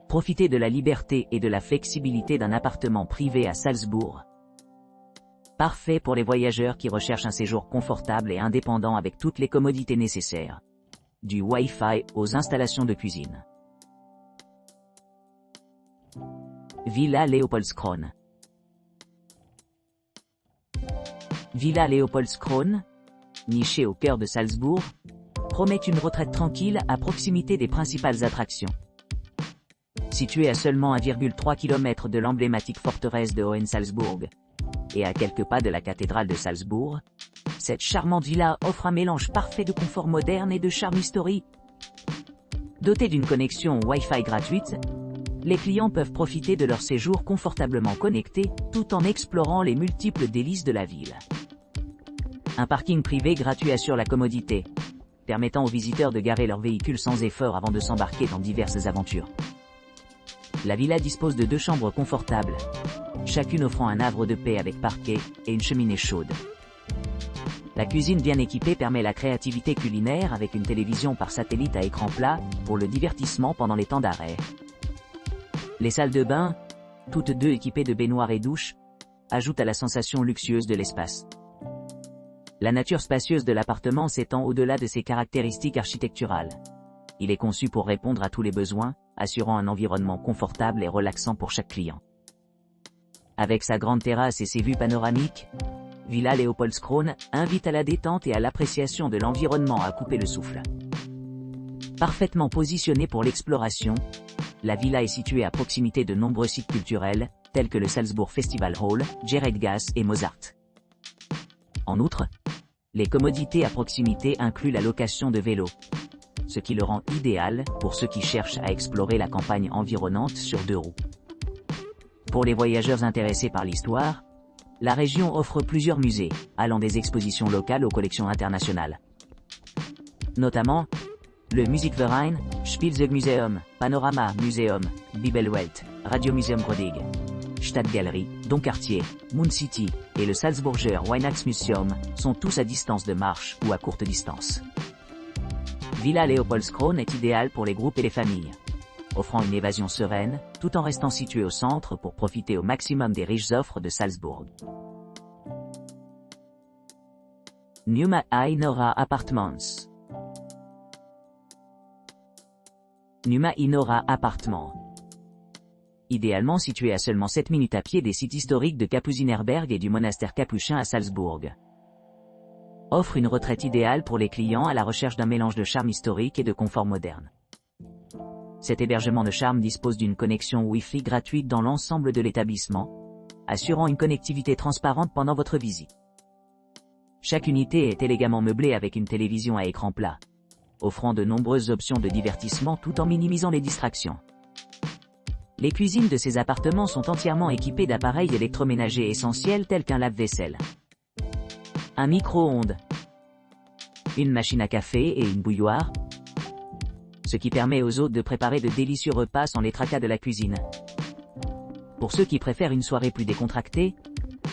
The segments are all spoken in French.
Profitez de la liberté et de la flexibilité d'un appartement privé à Salzbourg. Parfait pour les voyageurs qui recherchent un séjour confortable et indépendant avec toutes les commodités nécessaires. Du Wi-Fi aux installations de cuisine. Villa Leopoldskron. Villa Leopoldskron, nichée au cœur de Salzbourg, promet une retraite tranquille à proximité des principales attractions. Située à seulement 1,3 km de l'emblématique forteresse de Hohensalzbourg et à quelques pas de la cathédrale de Salzbourg, cette charmante villa offre un mélange parfait de confort moderne et de charme historique. Dotée d'une connexion Wi-Fi gratuite, les clients peuvent profiter de leur séjour confortablement connecté tout en explorant les multiples délices de la ville. Un parking privé gratuit assure la commodité, permettant aux visiteurs de garer leur véhicule sans effort avant de s'embarquer dans diverses aventures. La villa dispose de 2 chambres confortables, chacune offrant un havre de paix avec parquet et une cheminée chaude. La cuisine bien équipée permet la créativité culinaire avec une télévision par satellite à écran plat pour le divertissement pendant les temps d'arrêt. Les salles de bain, toutes 2 équipées de baignoires et douches, ajoutent à la sensation luxueuse de l'espace. La nature spacieuse de l'appartement s'étend au-delà de ses caractéristiques architecturales. Il est conçu pour répondre à tous les besoins, assurant un environnement confortable et relaxant pour chaque client. Avec sa grande terrasse et ses vues panoramiques, Villa Leopoldskron invite à la détente et à l'appréciation de l'environnement à couper le souffle. Parfaitement positionnée pour l'exploration, la villa est située à proximité de nombreux sites culturels, tels que le Salzbourg Festival Hall, Geraldgasse et Mozart. En outre, les commodités à proximité incluent la location de vélos, ce qui le rend idéal pour ceux qui cherchent à explorer la campagne environnante sur 2 roues. Pour les voyageurs intéressés par l'histoire, la région offre plusieurs musées, allant des expositions locales aux collections internationales. Notamment, le Musikverein, Spielzeugmuseum, Panorama Museum, Bibelwelt, Radiomuseum Grodig, Stadtgalerie, Doncartier, Moon City et le Salzburger Weihnachtsmuseum sont tous à distance de marche ou à courte distance. Villa Leopoldskron est idéale pour les groupes et les familles, offrant une évasion sereine, tout en restant située au centre pour profiter au maximum des riches offres de Salzbourg. Numa Inora Apartments. Numa Inora Appartement. Idéalement situé à seulement 7 minutes à pied des sites historiques de Kapuzinerberg et du monastère capuchin à Salzbourg. Offre une retraite idéale pour les clients à la recherche d'un mélange de charme historique et de confort moderne. Cet hébergement de charme dispose d'une connexion Wi-Fi gratuite dans l'ensemble de l'établissement, assurant une connectivité transparente pendant votre visite. Chaque unité est élégamment meublée avec une télévision à écran plat, offrant de nombreuses options de divertissement tout en minimisant les distractions. Les cuisines de ces appartements sont entièrement équipées d'appareils électroménagers essentiels tels qu'un lave-vaisselle, un micro-ondes, une machine à café et une bouilloire, ce qui permet aux hôtes de préparer de délicieux repas sans les tracas de la cuisine. Pour ceux qui préfèrent une soirée plus décontractée,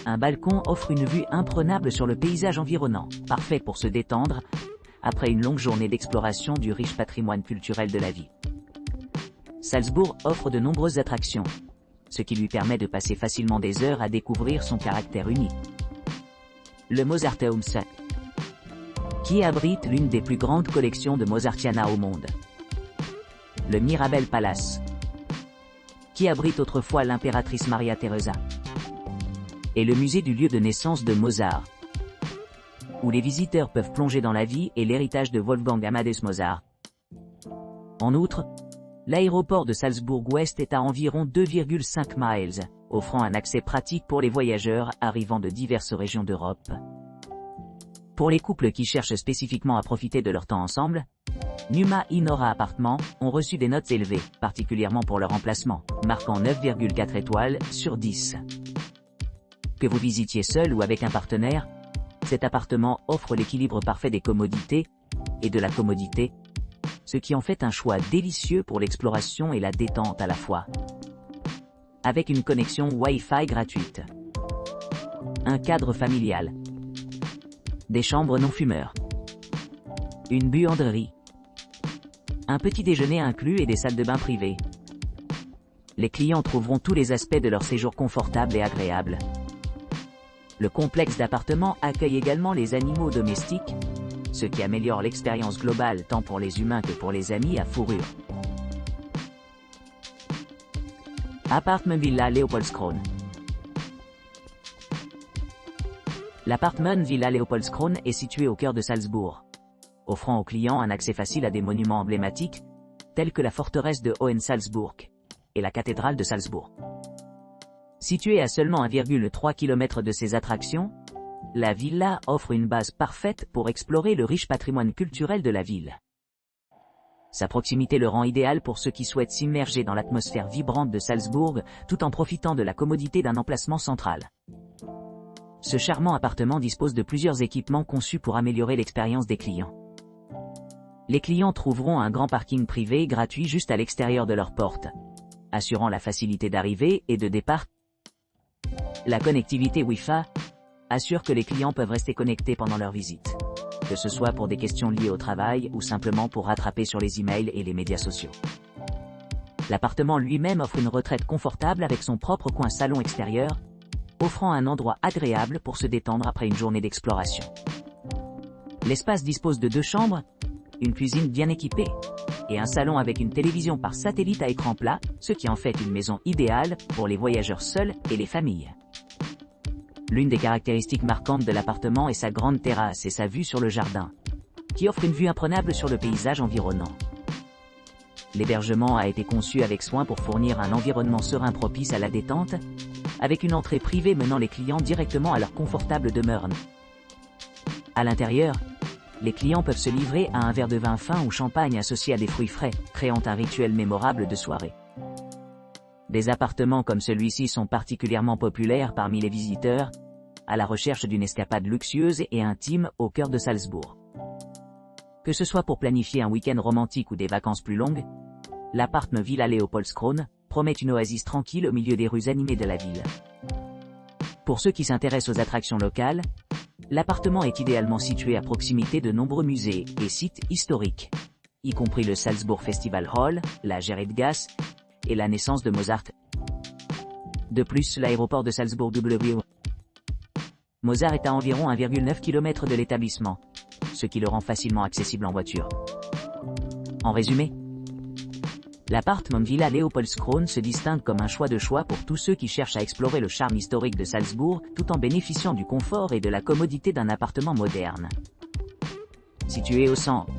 un balcon offre une vue imprenable sur le paysage environnant, parfait pour se détendre après une longue journée d'exploration du riche patrimoine culturel de la ville. Salzbourg offre de nombreuses attractions, ce qui lui permet de passer facilement des heures à découvrir son caractère unique. Le Mozarteum, qui abrite l'une des plus grandes collections de Mozartiana au monde. Le Mirabel Palace, qui abrite autrefois l'impératrice Maria Theresa. Et le musée du lieu de naissance de Mozart, où les visiteurs peuvent plonger dans la vie et l'héritage de Wolfgang Amadeus Mozart. En outre, l'aéroport de Salzbourg-Ouest est à environ 2,5 miles, offrant un accès pratique pour les voyageurs arrivant de diverses régions d'Europe. Pour les couples qui cherchent spécifiquement à profiter de leur temps ensemble, Numa Inora Appartements ont reçu des notes élevées, particulièrement pour leur emplacement, marquant 9,4 étoiles sur 10. Que vous visitiez seul ou avec un partenaire, cet appartement offre l'équilibre parfait des commodités et de la commodité, ce qui en fait un choix délicieux pour l'exploration et la détente à la fois. Avec une connexion Wi-Fi gratuite, un cadre familial, des chambres non-fumeurs, une buanderie, un petit déjeuner inclus et des salles de bain privées. Les clients trouveront tous les aspects de leur séjour confortable et agréable. Le complexe d'appartements accueille également les animaux domestiques, ce qui améliore l'expérience globale tant pour les humains que pour les amis à fourrure. Apartment Villa Leopoldskron. L'Apartment Villa Leopoldskron est situé au cœur de Salzbourg, offrant aux clients un accès facile à des monuments emblématiques, tels que la forteresse de Hohensalzburg et la cathédrale de Salzbourg. Située à seulement 1,3 km de ses attractions, la villa offre une base parfaite pour explorer le riche patrimoine culturel de la ville. Sa proximité le rend idéal pour ceux qui souhaitent s'immerger dans l'atmosphère vibrante de Salzbourg tout en profitant de la commodité d'un emplacement central. Ce charmant appartement dispose de plusieurs équipements conçus pour améliorer l'expérience des clients. Les clients trouveront un grand parking privé gratuit juste à l'extérieur de leur porte, assurant la facilité d'arrivée et de départ. La connectivité Wi-Fi assure que les clients peuvent rester connectés pendant leur visite, que ce soit pour des questions liées au travail ou simplement pour rattraper sur les emails et les médias sociaux. L'appartement lui-même offre une retraite confortable avec son propre coin salon extérieur, offrant un endroit agréable pour se détendre après une journée d'exploration. L'espace dispose de 2 chambres, une cuisine bien équipée, et un salon avec une télévision par satellite à écran plat, ce qui en fait une maison idéale pour les voyageurs seuls et les familles. L'une des caractéristiques marquantes de l'appartement est sa grande terrasse et sa vue sur le jardin, qui offre une vue imprenable sur le paysage environnant. L'hébergement a été conçu avec soin pour fournir un environnement serein propice à la détente, avec une entrée privée menant les clients directement à leur confortable demeure. À l'intérieur, les clients peuvent se livrer à un verre de vin fin ou champagne associé à des fruits frais, créant un rituel mémorable de soirée. Des appartements comme celui-ci sont particulièrement populaires parmi les visiteurs, à la recherche d'une escapade luxueuse et intime au cœur de Salzbourg. Que ce soit pour planifier un week-end romantique ou des vacances plus longues, l'Apartment Villa Leopoldskron promet une oasis tranquille au milieu des rues animées de la ville. Pour ceux qui s'intéressent aux attractions locales, l'appartement est idéalement situé à proximité de nombreux musées et sites historiques, y compris le Salzbourg Festival Hall, la Gerritgasse et la naissance de Mozart. De plus, l'aéroport de Salzbourg W. Mozart est à environ 1,9 km de l'établissement, ce qui le rend facilement accessible en voiture. En résumé, l'Apartment Villa Leopoldskron se distingue comme un choix pour tous ceux qui cherchent à explorer le charme historique de Salzbourg tout en bénéficiant du confort et de la commodité d'un appartement moderne. Situé au centre